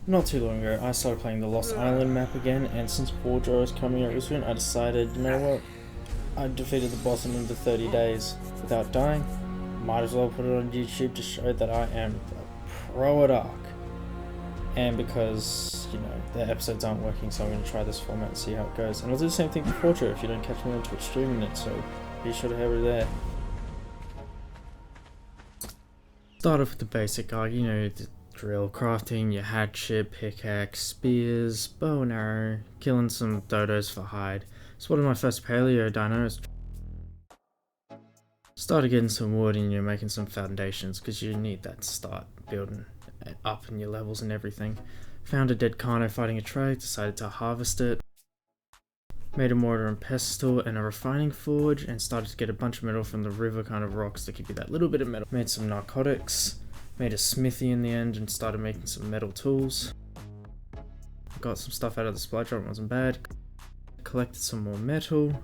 Not too long ago, I started playing the Lost Island map again, and since Fjordur is coming out soon, I decided, you know what, I defeated the boss in under 30 days without dying. Might as well put it on YouTube to show that I am a pro at Ark. And because, you know, the episodes aren't working, so I'm going to try this format and see how it goes. And I'll do the same thing for Fjordur if you don't catch me on Twitch streaming it, so be sure to head over there. Start off with the basic Ark, you know, the drill, crafting your hatchet, pickaxe, spears, bow and arrow, killing some dodos for hide. Spotted my first paleo dinos. Started getting some wood and you're making some foundations because you need that to start building up in your levels and everything. Found a dead Carno fighting a trade, decided to harvest it. Made a mortar and pestle and a refining forge and started to get a bunch of metal from the river kind of rocks to give you that little bit of metal. Made some narcotics, made a smithy in the end and started making some metal tools. Got some stuff out of the supply drop, it wasn't bad. Collected some more metal.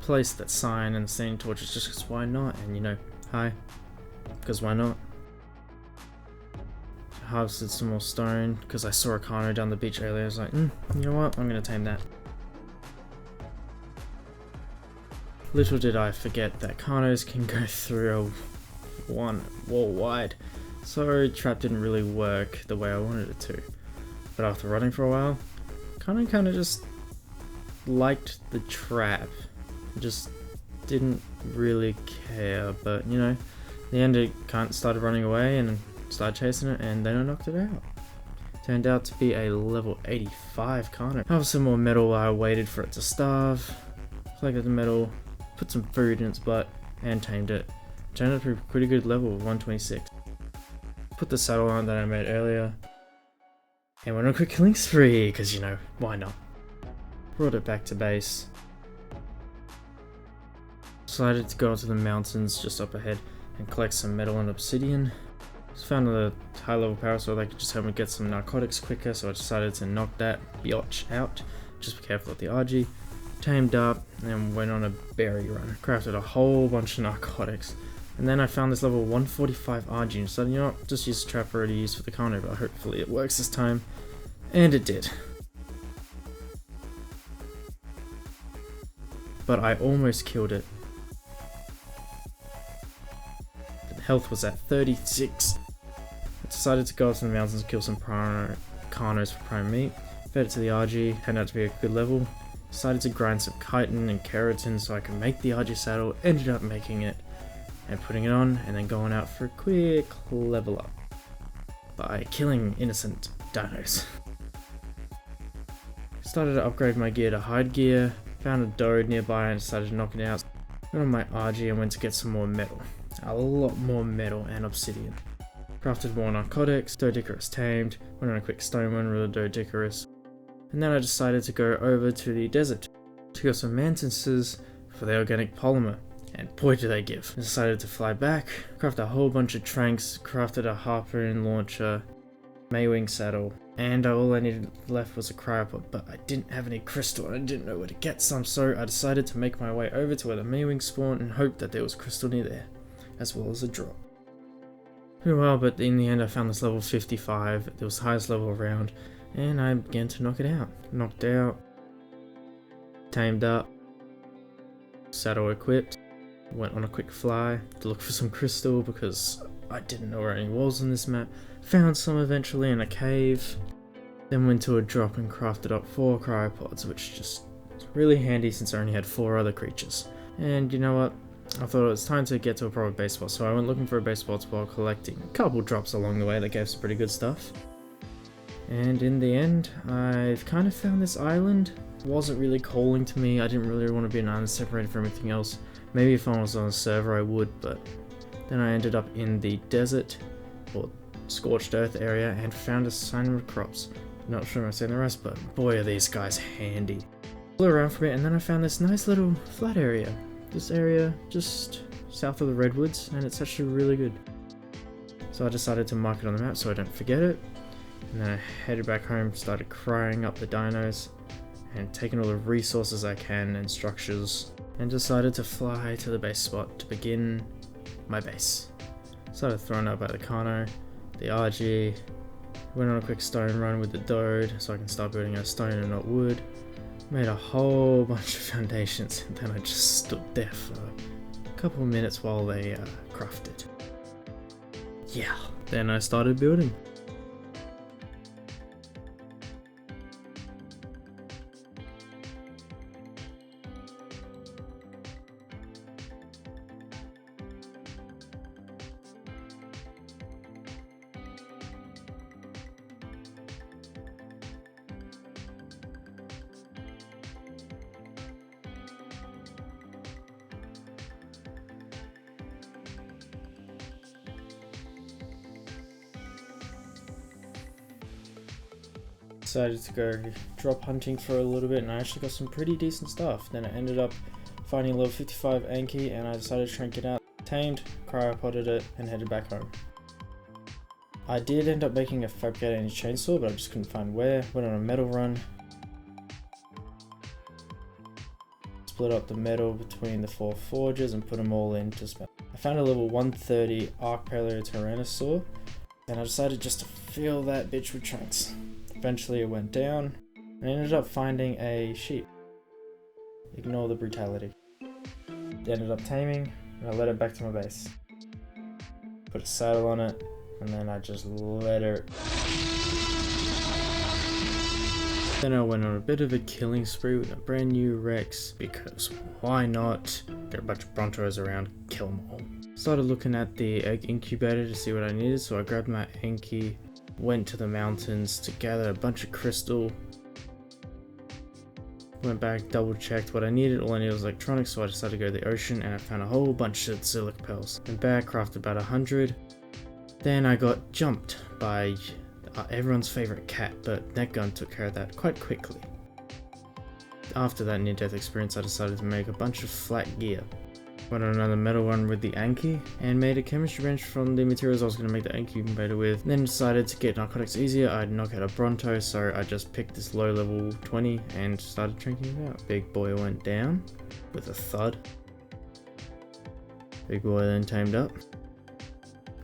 Placed that sign and the standing torches just because why not, and you know, hi, because why not. Harvested some more stone because I saw a Carno down the beach earlier. I was like, you know what, I'm gonna tame that. Little did I forget that Carnos can go through one wall wide, so trap didn't really work the way I wanted it to. But after running for a while, kind of just liked the trap. Just didn't really care, but you know, in the end it started running away and started chasing it, and then I knocked it out. Turned out to be a level 85 Carno. Have some more metal while I waited for it to starve. Collected the metal, put some food in its butt, and tamed it. Turned out to be a pretty good level of 126. Put the saddle on that I made earlier, and went on a quick killing spree, because you know, why not? Brought it back to base. Decided to go to the mountains just up ahead and collect some metal and obsidian. Just found a high level power sword that could just help me get some narcotics quicker, so I decided to knock that biatch out. Just be careful with the RG. Tamed up and went on a berry run. Crafted a whole bunch of narcotics. And then I found this level 145 RG and decided, you know what, just use the trap already used for the Carno, but hopefully it works this time. And it did. But I almost killed it. Health was at 36. I decided to go up to the mountains and kill some Carnos for prime meat. Fed it to the RG, turned out to be a good level. Decided to grind some chitin and keratin so I could make the RG saddle. Ended up making it and putting it on, and then going out for a quick level up by killing innocent dinos. Started to upgrade my gear to hide gear. Found a dode nearby and decided to knock it out. Went on my RG and went to get some more metal. A lot more metal and obsidian. Crafted more narcotics, Dodicarus tamed, went on a quick stone run with a Dodicarus. And then I decided to go over to the desert to get some mantises for the organic polymer. And boy did they give. I decided to fly back, craft a whole bunch of tranks, crafted a harpoon launcher, Maywing saddle, and all I needed left was a cryopod, but I didn't have any crystal and I didn't know where to get some, so I decided to make my way over to where the Maywing spawned and hope that there was crystal near there, as well as a drop. Well, but in the end I found this level 55, it was the highest level around, and I began to knock it out. Knocked out, tamed up, saddle equipped, went on a quick fly to look for some crystal because I didn't know where any was on this map. Found some eventually in a cave, then went to a drop and crafted up 4 cryopods, which just was really handy since I only had 4 other creatures. And you know what? I thought it was time to get to a proper base spot, so I went looking for a base spot while collecting a couple drops along the way that gave some pretty good stuff. And in the end, I've kind of found this island. It wasn't really calling to me. I didn't really want to be an island separated from everything else. Maybe if I was on a server I would, but then I ended up in the desert, or scorched earth area, and found a sign of crops. Not sure if I've seen the rest, but boy are these guys handy. Flew around for a bit, and then I found this nice little flat area. This area just south of the redwoods, and it's actually really good. So I decided to mark it on the map so I don't forget it. And then I headed back home, started crying up the dinos, and taking all the resources I can and structures, and decided to fly to the base spot to begin my base. Started throwing up at the Kano, the RG, went on a quick stone run with the Dode so I can start building out stone and not wood. Made a whole bunch of foundations and then I just stood there for a couple of minutes while they crafted. Yeah, then I started building. Decided to go drop hunting for a little bit and I actually got some pretty decent stuff. Then I ended up finding a level 55 Anki and I decided to shrink it out, tamed, cryopotted it and headed back home. I did end up making a fabricated chainsaw but I just couldn't find where. Went on a metal run. Split up the metal between the 4 forges and put them all into smelt. I found a level 130 Arc Paleo Tyrannosaur and I decided just to fill that bitch with chunks. Eventually it went down, and I ended up finding a sheep. Ignore the brutality. It ended up taming, and I led it back to my base. Put a saddle on it, and then I just let her. Then I went on a bit of a killing spree with a brand new Rex, because why not? Get a bunch of Brontos around, kill them all. Started looking at the egg incubator to see what I needed, so I grabbed my Anki. Went to the mountains to gather a bunch of crystal. Went back, double checked what I needed. All I needed was electronics, so I decided to go to the ocean and I found a whole bunch of silica pearls. Went back, crafted about 100. Then I got jumped by everyone's favorite cat, but Netgun took care of that quite quickly. After that near-death experience, I decided to make a bunch of flat gear. Went on another metal one with the Anki and made a chemistry bench from the materials I was going to make the Anki incubator with. Then decided to get narcotics easier, I'd knock out a Bronto, so I just picked this low level 20 and started drinking it out. Big boy went down with a thud. Big boy then tamed up.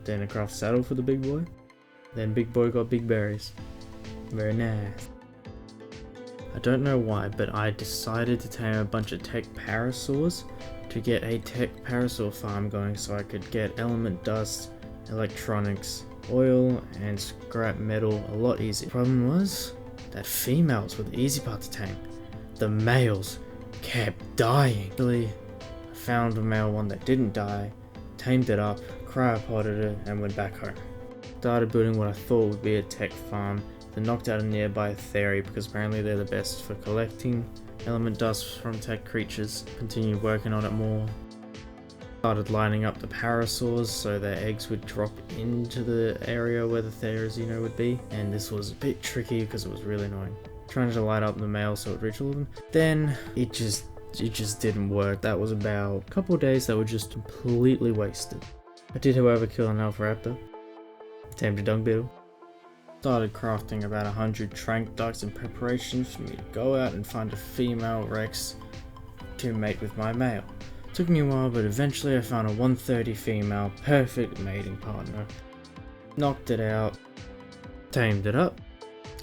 Then a craft saddle for the big boy. Then big boy got big berries. Very nice. I don't know why, but I decided to tame a bunch of tech parasaurs to get a tech parasaur farm going so I could get element dust, electronics, oil and scrap metal a lot easier. Problem was that females were the easy part to tame. The males kept dying. Actually, I found a male one that didn't die, tamed it up, cryopotted it and went back home. Started building what I thought would be a tech farm, then knocked out a nearby theory because apparently they're the best for collecting element dust from tech creatures. Continued working on it more. Started lining up the parasaurs so their eggs would drop into the area where the Therizino would be, and this was a bit tricky because it was really annoying. Trying to light up the male so it reached all of them. Then it just didn't work. That was about a couple of days that were just completely wasted. I did however kill an alpha raptor, tamed a dung beetle. Started crafting about 100 trank ducks in preparation for me to go out and find a female Rex to mate with my male. Took me a while, but eventually I found a 130 female, perfect mating partner. Knocked it out, tamed it up,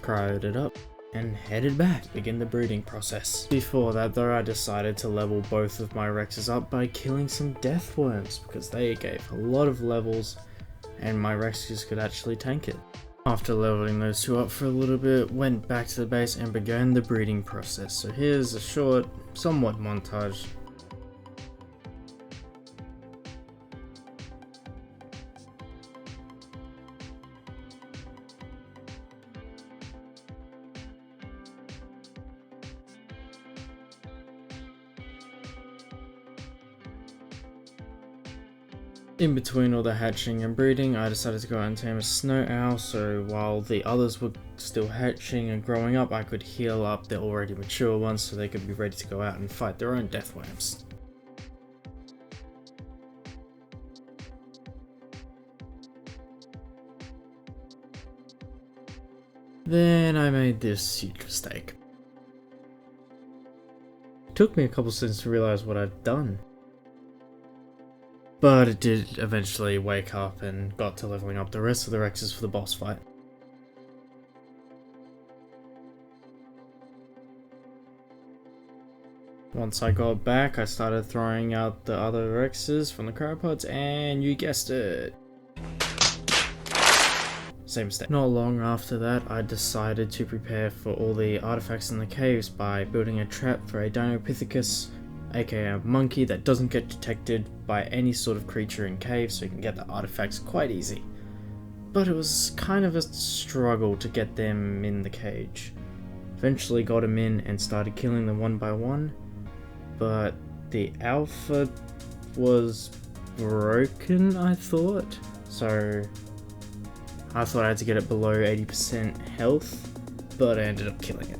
cryoed it up, and headed back to begin the breeding process. Before that though, I decided to level both of my Rexes up by killing some death worms because they gave a lot of levels and my Rexes could actually tank it. After leveling those two up for a little bit, went back to the base and began the breeding process. So here's a short, somewhat montage. In between all the hatching and breeding, I decided to go out and tame a snow owl, so while the others were still hatching and growing up, I could heal up the already mature ones so they could be ready to go out and fight their own death worms. Then I made this huge mistake. It took me a couple seconds to realize what I'd done. but it did eventually wake up and got to leveling up the rest of the Rexes for the boss fight. Once I got back, I started throwing out the other Rexes from the cryopods, and you guessed it! Same step. Not long after that, I decided to prepare for all the artifacts in the caves by building a trap for a Dinopithecus, aka a monkey that doesn't get detected by any sort of creature in caves, so you can get the artifacts quite easy. But it was kind of a struggle to get them in the cage. Eventually got them in and started killing them one by one, but the alpha was broken, I thought. So I thought I had to get it below 80% health, but I ended up killing it.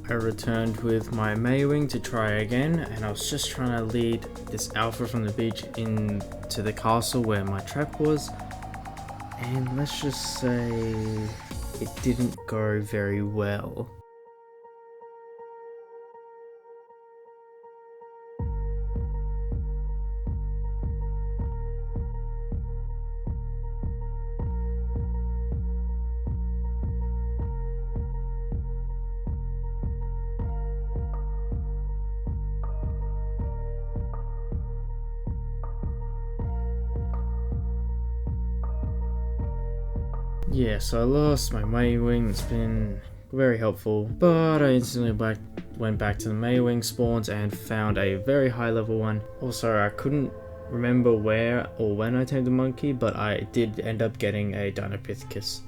I returned with my Maywing to try again, and I was just trying to lead this alpha from the beach into the castle where my trap was, and let's just say it didn't go very well. Yeah, so I lost my Maywing. It's been very helpful, but I instantly went back to the Maywing spawns and found a very high level one. Also, I couldn't remember where or when I tamed the monkey, but I did end up getting a Dinopithecus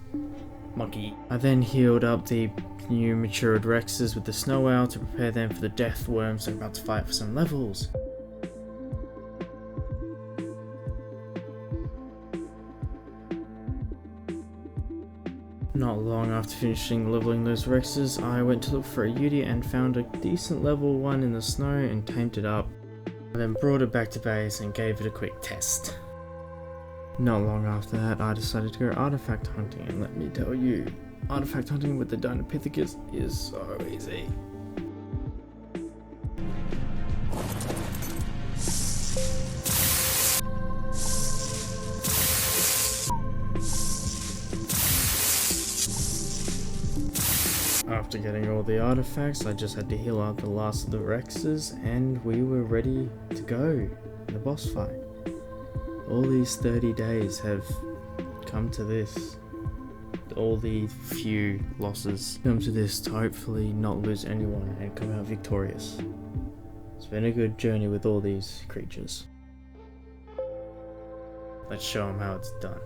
monkey. I then healed up the new matured Rexes with the Snow Owl to prepare them for the Death Worms they're about to fight for some levels. Not long after finishing leveling those Rexes, I went to look for a Yeti and found a decent level one in the snow and tamed it up. I then brought it back to base and gave it a quick test. Not long after that, I decided to go artifact hunting, and let me tell you, artifact hunting with the Dinopithecus is so easy. After getting all the artifacts, I just had to heal out the last of the Rexes, and we were ready to go in the boss fight. All these 30 days have come to this. All the few losses come to this to hopefully not lose anyone and come out victorious. It's been a good journey with all these creatures. Let's show them how it's done.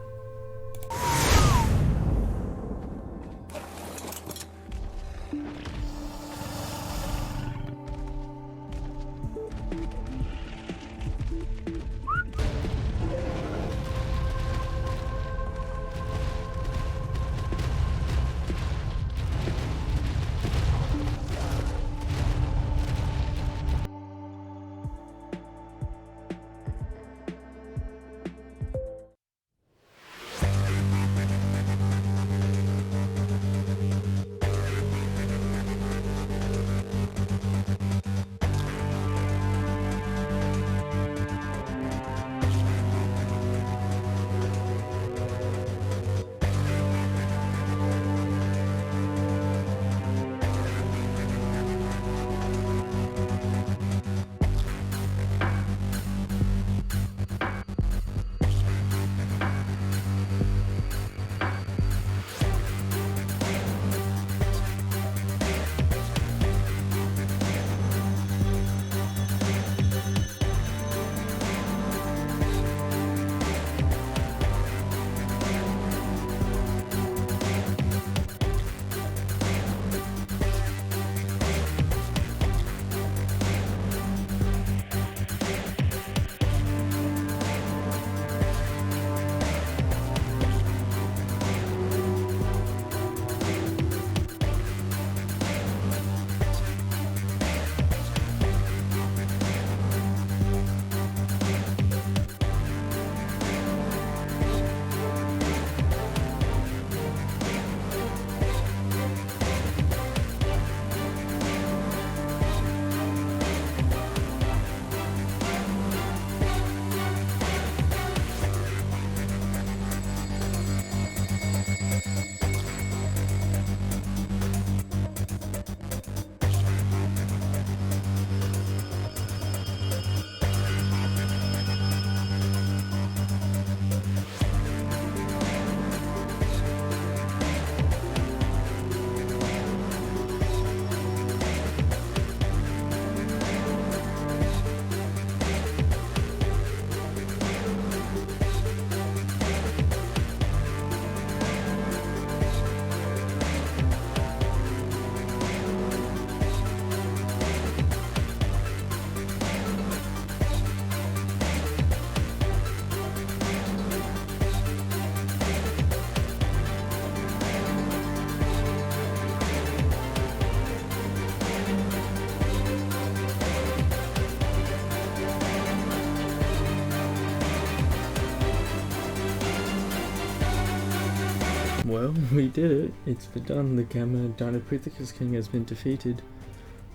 Well, we did it. It's been done. The Gamma Dinopithecus King has been defeated.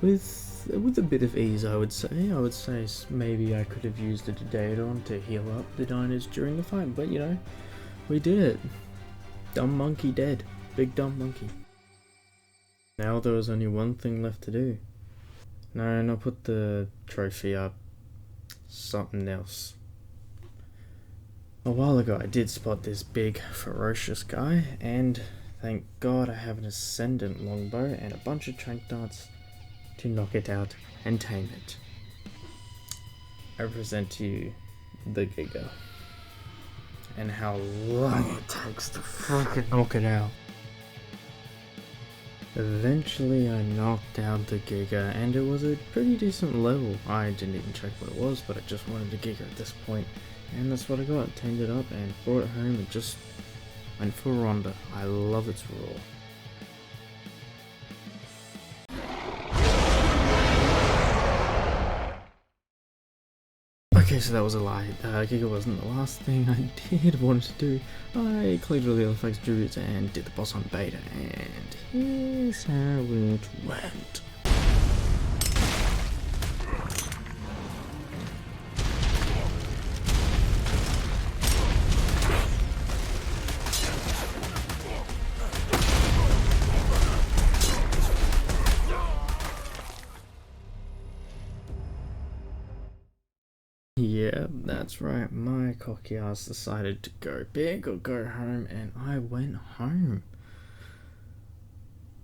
With a bit of ease, I would say. I would say maybe I could have used a Daedon to heal up the dinos during the fight, but you know, we did it. Dumb monkey dead. Big dumb monkey. Now there was only one thing left to do. No, not put the trophy up. Something else. A while ago I did spot this big, ferocious guy, and thank God I have an Ascendant longbow and a bunch of trank darts to knock it out and tame it. I present to you the Giga, and how long it takes to fucking knock it out. Eventually I knocked out the Giga, and it was a pretty decent level. I didn't even check what it was, but I just wanted the Giga at this point. And that's what I got, tamed it up and brought it home and just went for a Ronda. I love its roar. Okay, so that was a lie. Giga wasn't the last thing I did want to do. I cleared all the artifacts, drew it, and did the boss on beta, and here's how it went. Yeah, that's right, my cocky ass decided to go big or go home, and I went home.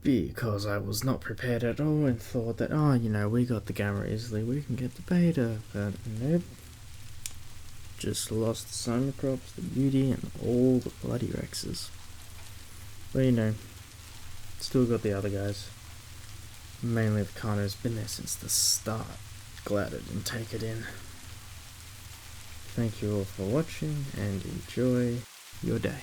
Because I was not prepared at all and thought that, oh, you know, we got the Gamma easily, we can get the beta, but nope. Just lost the Somacrops, the Beauty, and all the bloody Rexes. But you know, still got the other guys. Mainly the Kano's been there since the start. Glad I didn't take it in. Thank you all for watching and enjoy your day.